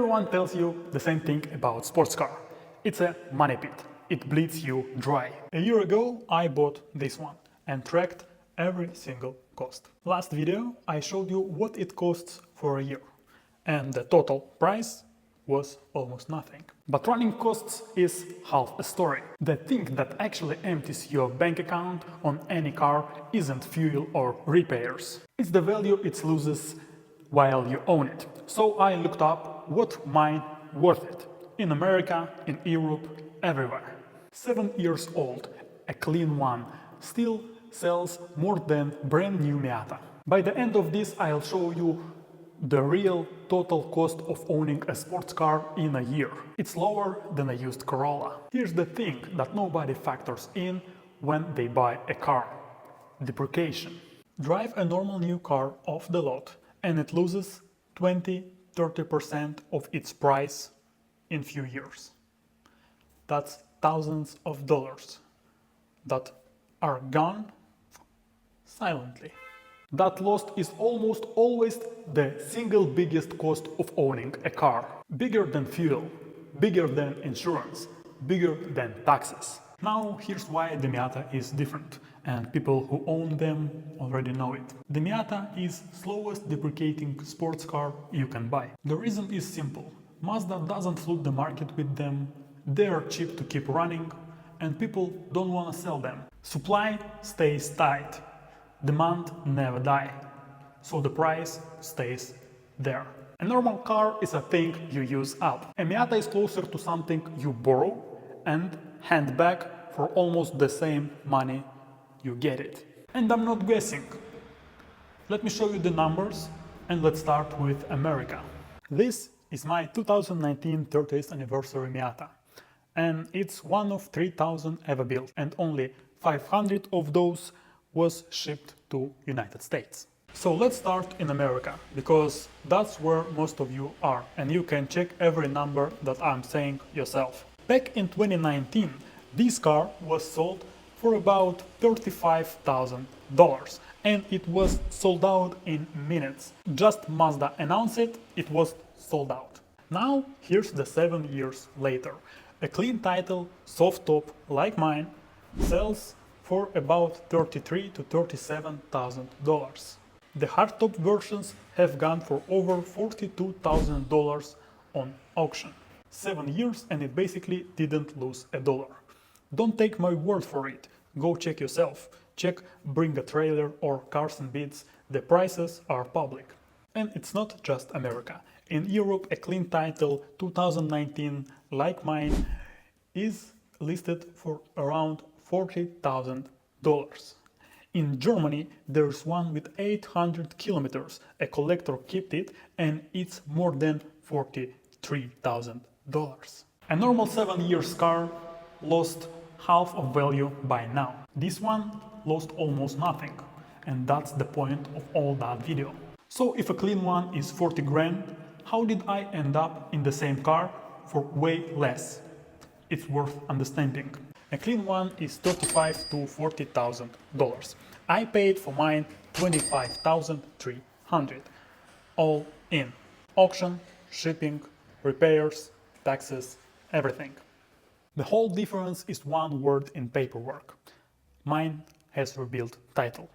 Everyone tells you the same thing about sports car. It's a money pit. It bleeds you dry. A year ago I bought this one and tracked every single cost. Last video I showed you what it costs for a year, and the total price was almost nothing. But running costs is half a story. The thing that actually empties your bank account on any car isn't fuel or repairs. It's the value it loses while you own it. So I looked up what mine worth it. In America, in Europe, everywhere. 7 years old, a clean one, still sells more than brand new Miata. By the end of this I'll show you the real total cost of owning a sports car in a year. It's lower than a used Corolla. Here's the thing that nobody factors in when they buy a car: depreciation. Drive a normal new car off the lot and it loses 20–30% of its price in few years. That's thousands of dollars that are gone silently. That loss is almost always the single biggest cost of owning a car. Bigger than fuel, bigger than insurance, bigger than taxes. Now here's why the Miata is different, and people who own them already know it. The Miata is slowest depreciating sports car you can buy. The reason is simple. Mazda doesn't flood the market with them, they are cheap to keep running, and people don't want to sell them. Supply stays tight. Demand never die, so the price stays there. A normal car is a thing you use up. A Miata is closer to something you borrow and hand back for almost the same money you get it. And I'm not guessing. Let me show you the numbers, and let's start with America. This is my 2019 30th anniversary Miata, and it's one of 3,000 ever built, and only 500 of those was shipped to United States. So let's start in America, because that's where most of you are, and you can check every number that I'm saying yourself. Back in 2019, this car was sold for about $35,000, and it was sold out in minutes. Just Mazda announced it, it was sold out. Now here's the 7 years later. A clean title, soft top like mine, sells for about $33,000 to $37,000. The hardtop versions have gone for over $42,000 on auction. 7 years and it basically didn't lose a dollar. Don't take my word for it, go check yourself. Check Bring a Trailer or Cars and Bids, the prices are public. And it's not just America. In Europe, a clean title 2019 like mine is listed for around $40,000. In Germany, there's one with 800 kilometers. A collector kept it and it's more than $43,000. A normal 7 years car lost half of value by now. This one lost almost nothing, and that's the point of all that video. So if a clean one is 40 grand, how did I end up in the same car for way less? It's worth understanding. A clean one is $35,000 to $40,000. I paid for mine $25,300, all in. Auction, shipping, repairs, taxes, everything. The whole difference is one word in paperwork. Mine has rebuilt title.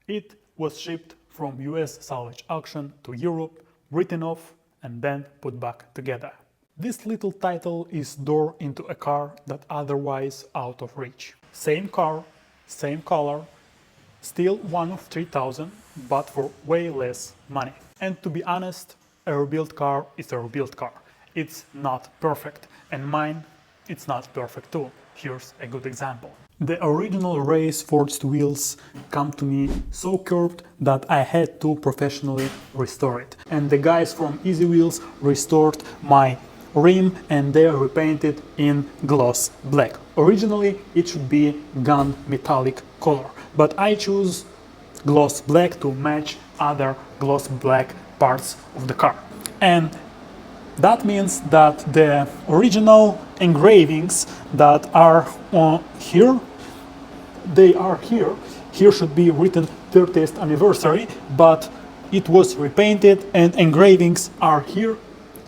It was shipped from US salvage auction to Europe, written off, and then put back together. This little title is door into a car that otherwise out of reach. Same car, same color, still one of 3,000, but for way less money. And to be honest, a rebuilt car is a rebuilt car. It's not perfect, and mine, it's not perfect too. Here's a good example. The original race forged wheels come to me so curved that I had to professionally restore it. And the guys from Easy Wheels restored my rim and they are repainted in gloss black. Originally it should be gun metallic color, but I choose gloss black to match other gloss black parts of the car. And that means that the original engravings that are here, they are here. Here should be written 30th anniversary, but it was repainted and engravings are here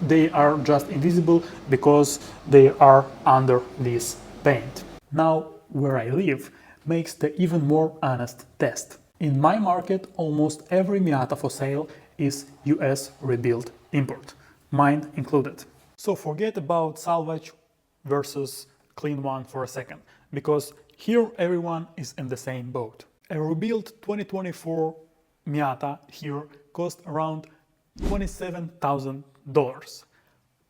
they are just invisible because they are under this paint. Now, where I live makes the even more honest test. In my market, almost every Miata for sale is US rebuilt import, mine included. So forget about salvage versus clean one for a second, because here everyone is in the same boat. A rebuilt 2024 Miata here cost around $27,000.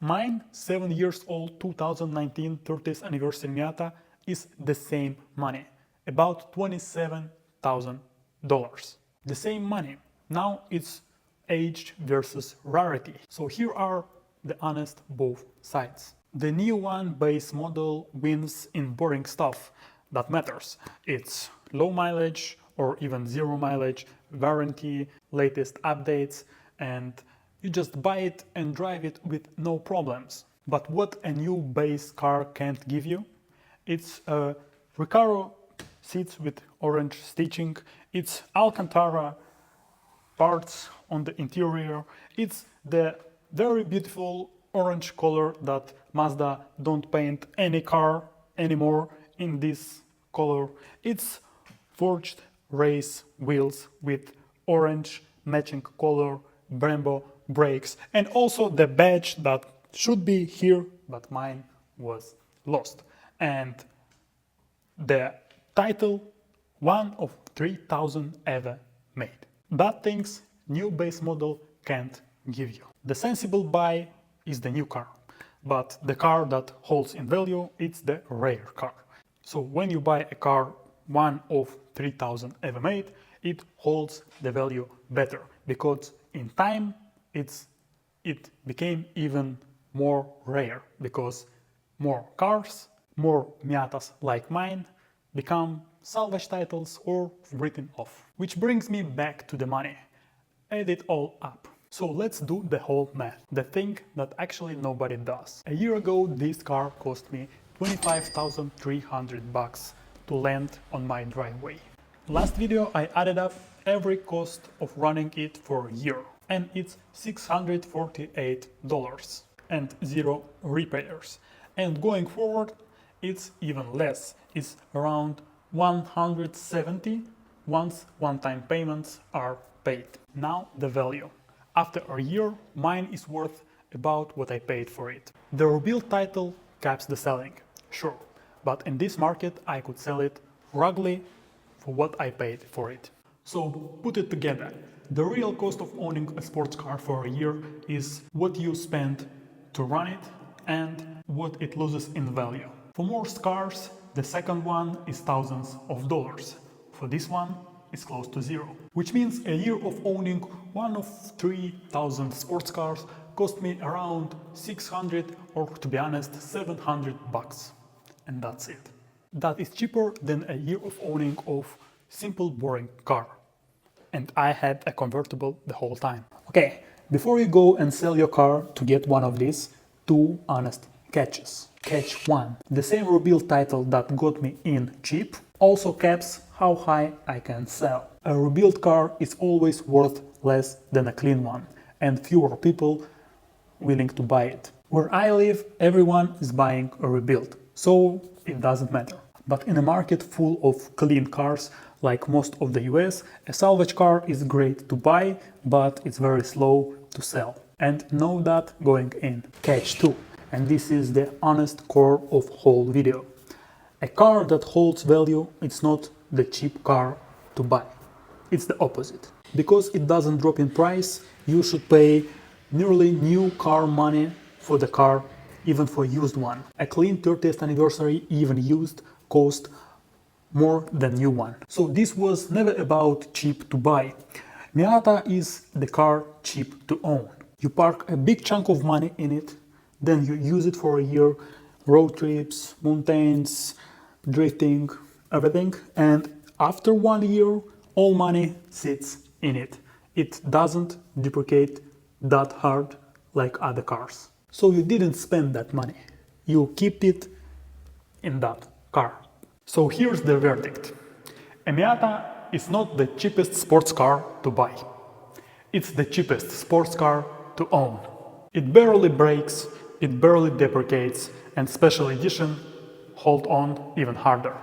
Mine, 7 years old 2019 30th anniversary Miata, is the same money, about $27,000. The same money. Now it's age versus rarity. So here are the honest both sides. The new one base model wins in boring stuff that matters. It's low mileage or even zero mileage, warranty, latest updates, and you just buy it and drive it with no problems. But what a new base car can't give you? It's a Recaro seats with orange stitching, it's Alcantara parts on the interior, it's the very beautiful orange color that Mazda don't paint any car anymore in this color. It's forged race wheels with orange matching color, Brembo brakes, and also the badge that should be here, but mine was lost. And the title, one of 3,000 ever made. That things new base model can't give you. The sensible buy is the new car, but the car that holds in value, it's the rare car. So when you buy a car, one of 3,000 ever made, it holds the value better, because in time it became even more rare, because more cars, more Miatas like mine become salvage titles or written off. Which brings me back to the money. Add it all up. So let's do the whole math, the thing that actually nobody does. A year ago this car cost me $25,300 to land on my driveway. Last video I added up every cost of running it for a year, and it's $648 and zero repairs. And going forward it's even less, it's around 170 once one-time payments are paid. Now the value. After a year, mine is worth about what I paid for it. The rebuild title caps the selling, sure, but in this market I could sell it ruggedly for what I paid for it. So put it together. The real cost of owning a sports car for a year is what you spend to run it and what it loses in value. For most cars, the second one is thousands of dollars. For this one, it's close to zero. Which means a year of owning one of 3,000 sports cars cost me around 600 or, to be honest, 700 bucks. And that's it. That is cheaper than a year of owning of simple boring car. And I had a convertible the whole time. Okay, before you go and sell your car to get one of these, two honest catches. Catch 1. The same rebuild title that got me in cheap also caps how high I can sell. A rebuild car is always worth less than a clean one, and fewer people willing to buy it. Where I live, everyone is buying a rebuild, so it doesn't matter. But in a market full of clean cars, like most of the US, a salvage car is great to buy, but it's very slow to sell. And know that going in. Catch 2. And this is the honest core of whole video. A car that holds value, it's not the cheap car to buy. It's the opposite. Because it doesn't drop in price, you should pay nearly new car money for the car, even for used one. A clean 30th anniversary, even used, cost more than new one. So this was never about cheap to buy. Miata is the car cheap to own. You park a big chunk of money in it, then you use it for a year, road trips, mountains, drifting, everything, and after 1 year, all money sits in it. It doesn't depreciate that hard like other cars. So you didn't spend that money. You keep it in that car. So here's the verdict. A Miata is not the cheapest sports car to buy. It's the cheapest sports car to own. It barely breaks, it barely deprecates, and special edition hold on even harder.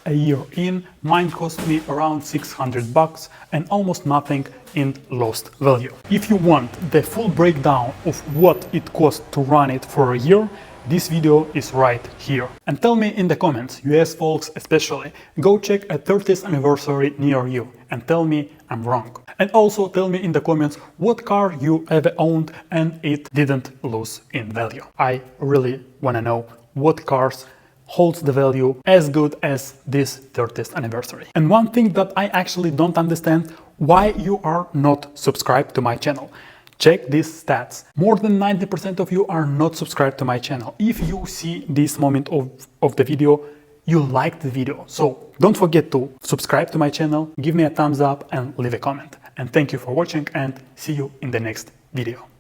A year in, mine cost me around $600 and almost nothing in lost value. If you want the full breakdown of what it cost to run it for a year, this video is right here. And tell me in the comments, US folks especially, go check a 30th anniversary near you and tell me I'm wrong. And also tell me in the comments what car you ever owned and it didn't lose in value. I really wanna know what cars holds the value as good as this 30th anniversary. And one thing that I actually don't understand, why you are not subscribed to my channel. Check these stats. More than 90% of you are not subscribed to my channel. If you see this moment of the video, you liked the video. So don't forget to subscribe to my channel, give me a thumbs up and leave a comment. And thank you for watching and see you in the next video.